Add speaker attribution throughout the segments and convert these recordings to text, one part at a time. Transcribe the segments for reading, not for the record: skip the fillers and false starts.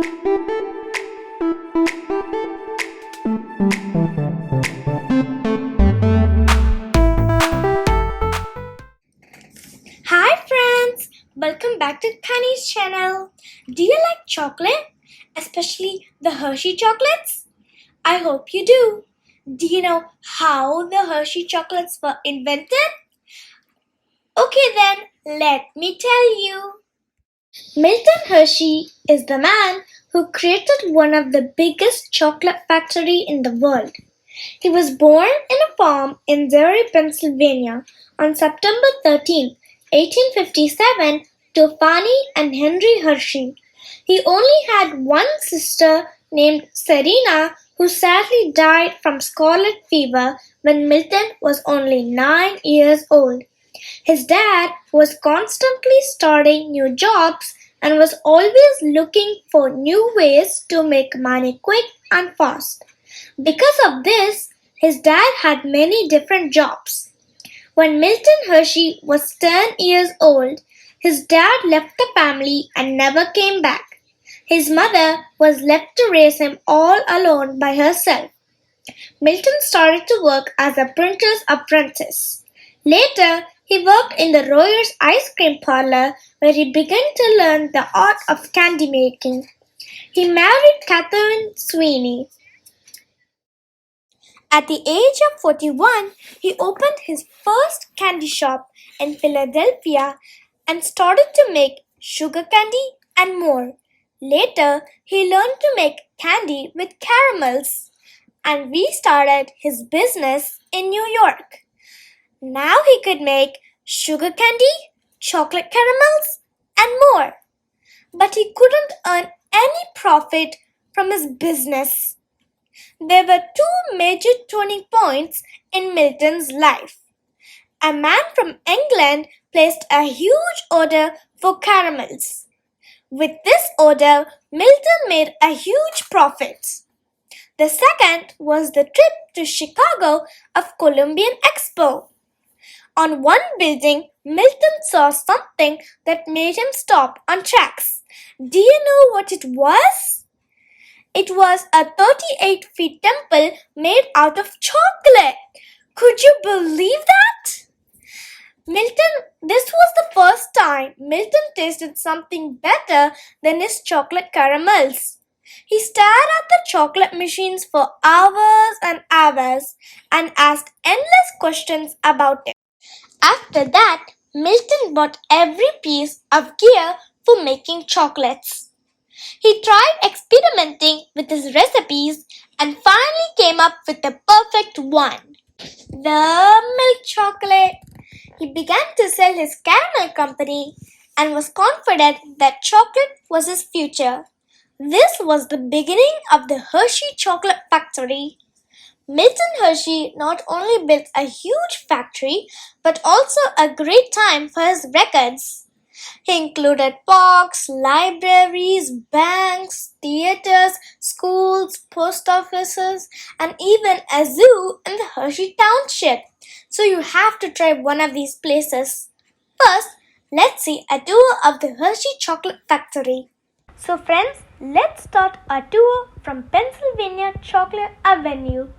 Speaker 1: Hi friends, welcome back to Fanny's channel. Do you like chocolate? Especially the Hershey chocolates? I hope you do. Do you know how the Hershey chocolates were invented? Okay then, let me tell you. Milton Hershey is the man who created one of the biggest chocolate factory in the world. He was born in a farm in Derry, Pennsylvania on September 13, 1857 to Fanny and Henry Hershey. He only had one sister named Serina who sadly died from scarlet fever when Milton was only 9 years old. His dad was constantly starting new jobs and was always looking for new ways to make money quick and fast. Because of this, his dad had many different jobs. When Milton Hershey was 10 years old, his dad left the family and never came back. His mother was left to raise him all alone by herself. Milton started to work as a printer's apprentice. Later, he worked in the Royer's ice cream parlor where he began to learn the art of candy making. He married Katherine Sweeny. At the age of 41, he opened his first candy shop in Philadelphia and started to make sugar candy and more. Later, he learned to make candy with caramels and restarted his business in New York. Now he could make sugar candy, chocolate caramels, and more. But he couldn't earn any profit from his business. There were two major turning points in Milton's life. A man from England placed a huge order for caramels. With this order, Milton made a huge profit. The second was the trip to Chicago of Columbian expo. On one building, Milton saw something that made him stop on tracks. Do you know what it was? It was a 38-feet temple made out of chocolate. Could you believe that? This was the first time Milton tasted something better than his chocolate caramels. He stared at the chocolate machines for hours and hours and asked endless questions about it. After that, Milton bought every piece of gear for making chocolates. He tried experimenting with his recipes and finally came up with the perfect one, the milk chocolate. He began to sell his caramel company and was confident that chocolate was his future. This was the beginning of the Hershey Chocolate Factory. Milton Hershey not only built a huge factory but also a great time for his records. He included parks, libraries, banks, theaters, schools, post offices, and even a zoo in the Hershey Township. So you have to try one of these places. First, let's see a tour of the Hershey Chocolate Factory. So friends, let's start our tour from Pennsylvania Chocolate Avenue.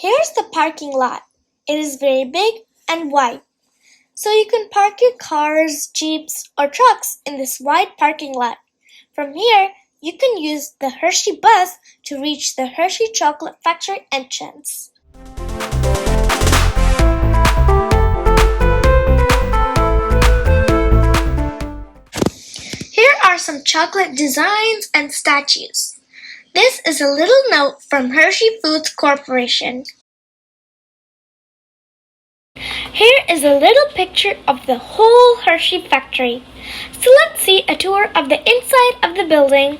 Speaker 1: Here's the parking lot. It is very big and wide. So you can park your cars, jeeps, or trucks in this wide parking lot. From here, you can use the Hershey bus to reach the Hershey Chocolate Factory entrance. Here are some chocolate designs and statues. This is a little note from Hershey Foods Corporation. Here is a little picture of the whole Hershey factory. So let's see a tour of the inside of the building.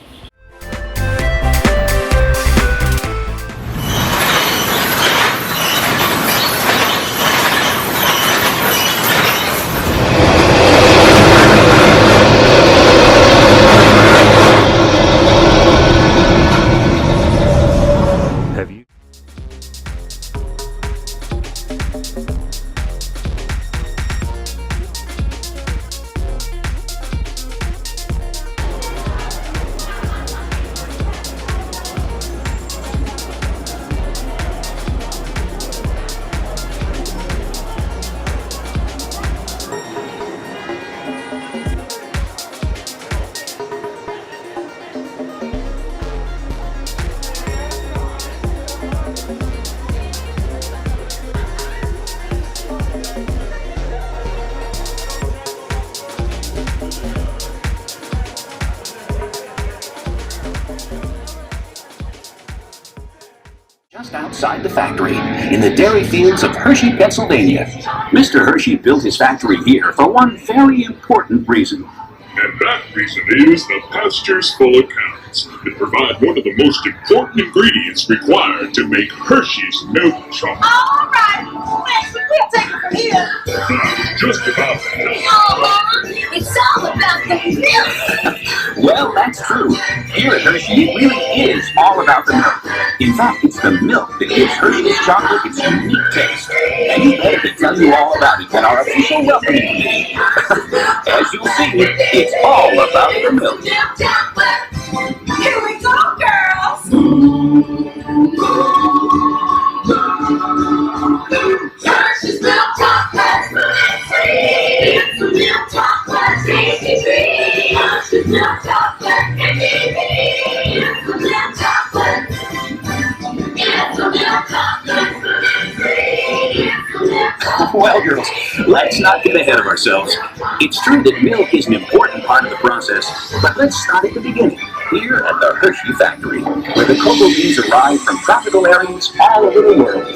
Speaker 2: outside the factory in the dairy fields of Hershey, Pennsylvania. Mr. Hershey built his factory here for one very important reason.
Speaker 3: And that reason is the pasture's full of cows that provide one of the most important ingredients required to make Hershey's milk chocolate.
Speaker 4: All right, we'll take it from here.
Speaker 3: Just about milk.
Speaker 4: It's all about the milk.
Speaker 2: Well, that's true. Here at Hershey, it really is all about the milk. In fact, it's the milk that gives Hershey's chocolate its unique taste. And you better to tell you all about it in our official welcoming committee. As you'll see, it's all about the milk.
Speaker 4: Milk chocolate. Here we go, girls. Hershey's milk chocolate. It's the milk chocolate. Tasty treat. Hershey's milk chocolate. It's the milk chocolate. It's the milk chocolate.
Speaker 2: Well, girls, let's not get ahead of ourselves. It's true that milk is an important part of the process, but let's start at the beginning, here at the Hershey factory, where the cocoa beans arrive from tropical areas all over the world.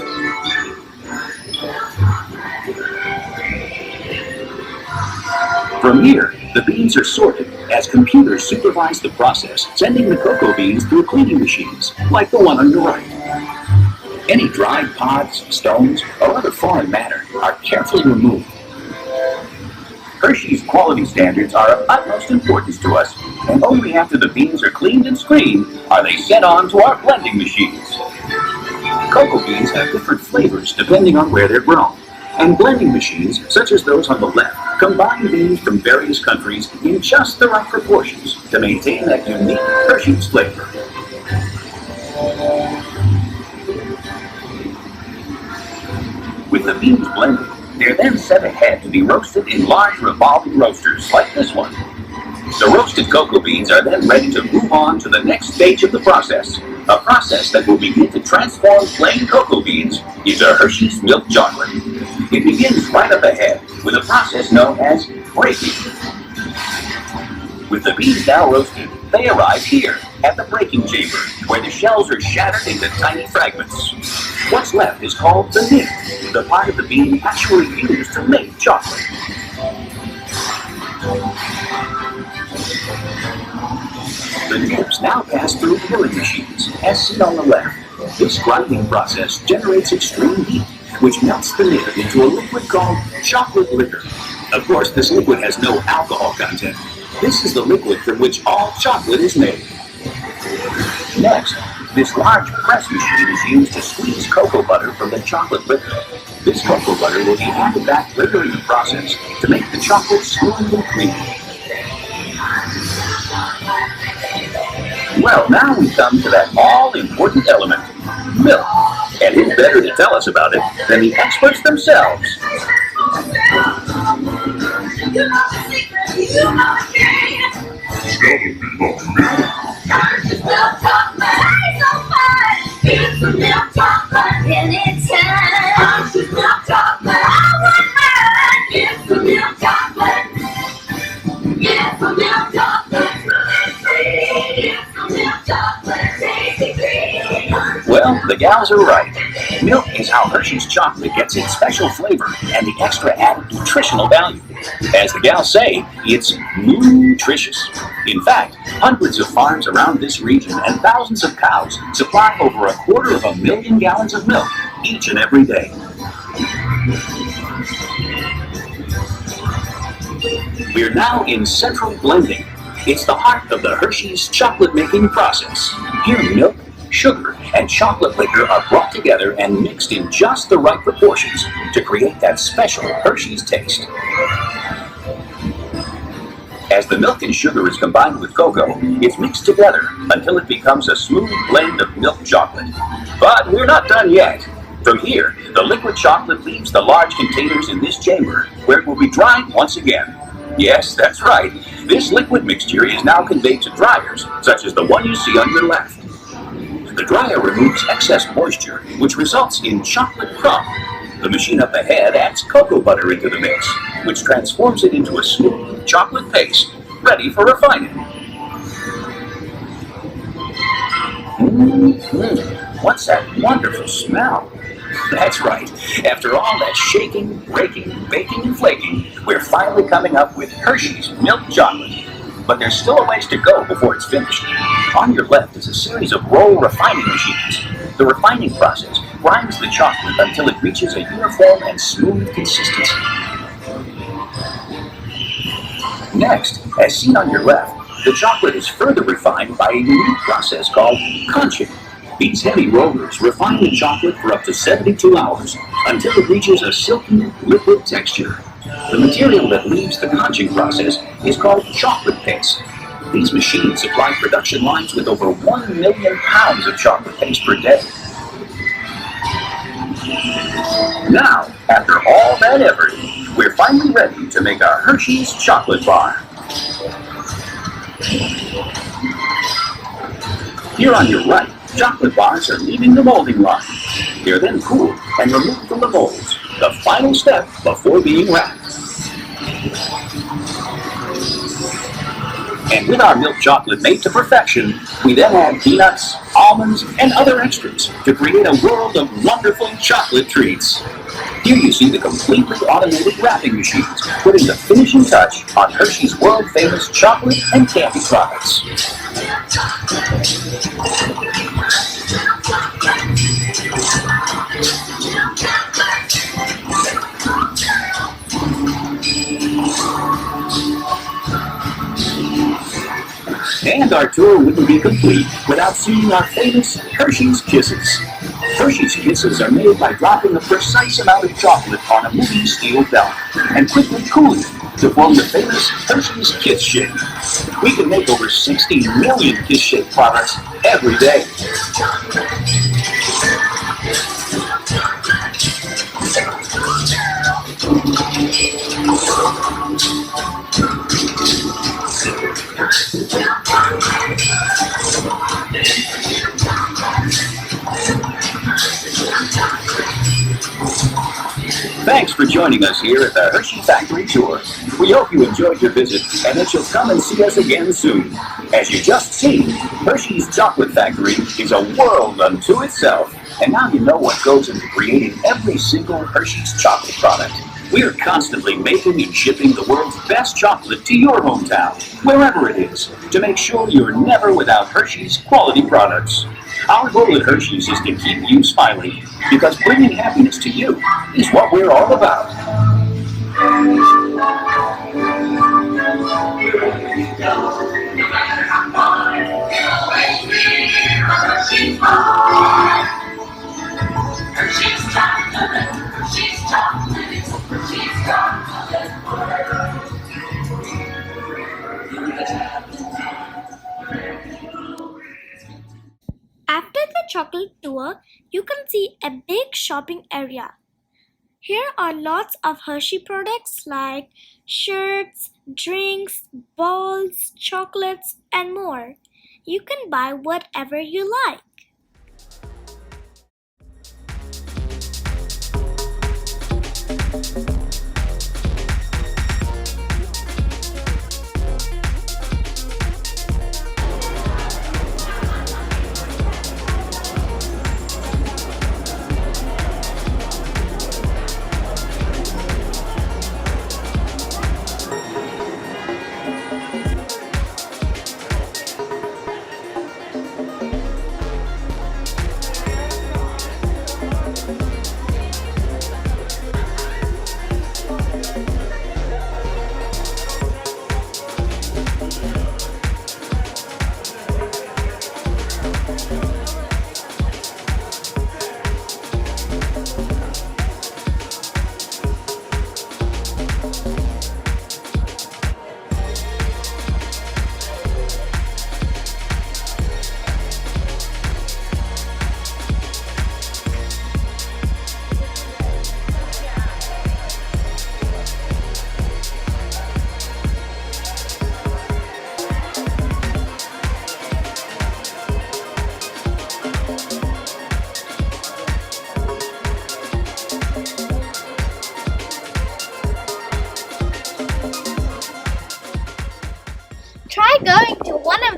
Speaker 2: From here, the beans are sorted as computers supervise the process, sending the cocoa beans through cleaning machines, like the one on your right. Any dried pods, stones, or other foreign matter are carefully removed. Hershey's quality standards are of utmost importance to us, and only after the beans are cleaned and screened are they sent on to our blending machines. Cocoa beans have different flavors depending on where they're grown, and blending machines, such as those on the left, combine beans from various countries in just the right proportions to maintain that unique Hershey's flavor. With the beans blended, they're then set ahead to be roasted in large revolving roasters like this one. The roasted cocoa beans are then ready to move on to the next stage of the process, a process that will begin to transform plain cocoa beans into Hershey's milk chocolate. It begins right up ahead with a process known as breaking. With the beans now roasted, they arrive here at the breaking chamber, where the shells are shattered into tiny fragments. What's left is called the nib, the part of the bean actually used to make chocolate. The nibs now pass through milling machines, as seen on the left. This grinding process generates extreme heat, which melts the nib into a liquid called chocolate liquor. Of course, this liquid has no alcohol content. This is the liquid from which all chocolate is made. Next, this large press machine is used to squeeze cocoa butter from the chocolate liquor. This cocoa butter will be added back later in the process to make the chocolate smooth and creamy. Well, now we come to that all-important element, milk. And who's better to tell us about it than the experts themselves?
Speaker 4: You know the secret, you know the game. Hershey's milk chocolate, it's so fun. It's the milk chocolate anytime. Hershey's milk chocolate, I want mine. It's the milk chocolate. It's the milk chocolate. It's the milk chocolate. Tasty treat.
Speaker 2: Well, the gals are right. Milk is how Hershey's chocolate gets its special flavor and the extra added nutritional value. As the gals say, it's nutritious. In fact, hundreds of farms around this region and thousands of cows supply over 250,000 gallons of milk each and every day. We're now in central blending. It's the heart of the Hershey's chocolate making process. Here, milk, sugar, and chocolate liquor are brought together and mixed in just the right proportions to create that special Hershey's taste. As the milk and sugar is combined with cocoa, it's mixed together until it becomes a smooth blend of milk chocolate. But we're not done yet. From here, the liquid chocolate leaves the large containers in this chamber, where it will be dried once again. Yes, that's right. This liquid mixture is now conveyed to dryers, such as the one you see on your left. The dryer removes excess moisture, which results in chocolate crumb. The machine up ahead adds cocoa butter into the mix, which transforms it into a smooth chocolate paste, ready for refining. What's that wonderful smell? That's right. After all that shaking, breaking, baking, and flaking, we're finally coming up with Hershey's milk chocolate. But there's still a ways to go before it's finished. On your left is a series of roll refining machines. The refining process grinds the chocolate until it reaches a uniform and smooth consistency. Next, as seen on your left, the chocolate is further refined by a unique process called conching. These heavy rollers refine the chocolate for up to 72 hours until it reaches a silky, liquid texture. The material that leaves the conching process is called chocolate paste. These machines supply production lines with over 1 million pounds of chocolate paste per day. Now, after all that effort, we're finally ready to make our Hershey's chocolate bar. Here on your right, chocolate bars are leaving the molding line. They're then cooled and removed from the molds, the final step before being wrapped. And with our milk chocolate made to perfection, we then add peanuts, almonds, and other extras to create a world of wonderful chocolate treats. Here you see the completely automated wrapping machines putting the finishing touch on Hershey's world-famous chocolate and candy products. And our tour wouldn't be complete without seeing our famous Hershey's Kisses. Hershey's Kisses are made by dropping a precise amount of chocolate on a moving steel belt and quickly cooling it to form the famous Hershey's Kiss Shake. We can make over 60 million Kiss Shake products every day. Thanks for joining us here at the Hershey Factory Tour. We hope you enjoyed your visit and that you'll come and see us again soon. As you just seen, Hershey's Chocolate Factory is a world unto itself. And now you know what goes into creating every single Hershey's chocolate product. We are constantly making and shipping the world's best chocolate to your hometown, wherever it is, to make sure you're never without Hershey's quality products. Our goal at Hershey's is to keep you smiling, because bringing happiness to you is what we're all about.
Speaker 1: After the chocolate tour, you can see a big shopping area. Here are lots of Hershey products like shirts, drinks, balls, chocolates, and more. You can buy whatever you like.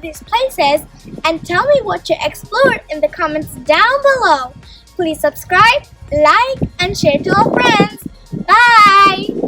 Speaker 1: these places and tell me what you explored in the comments down below. Please subscribe, like, and share to our friends. Bye!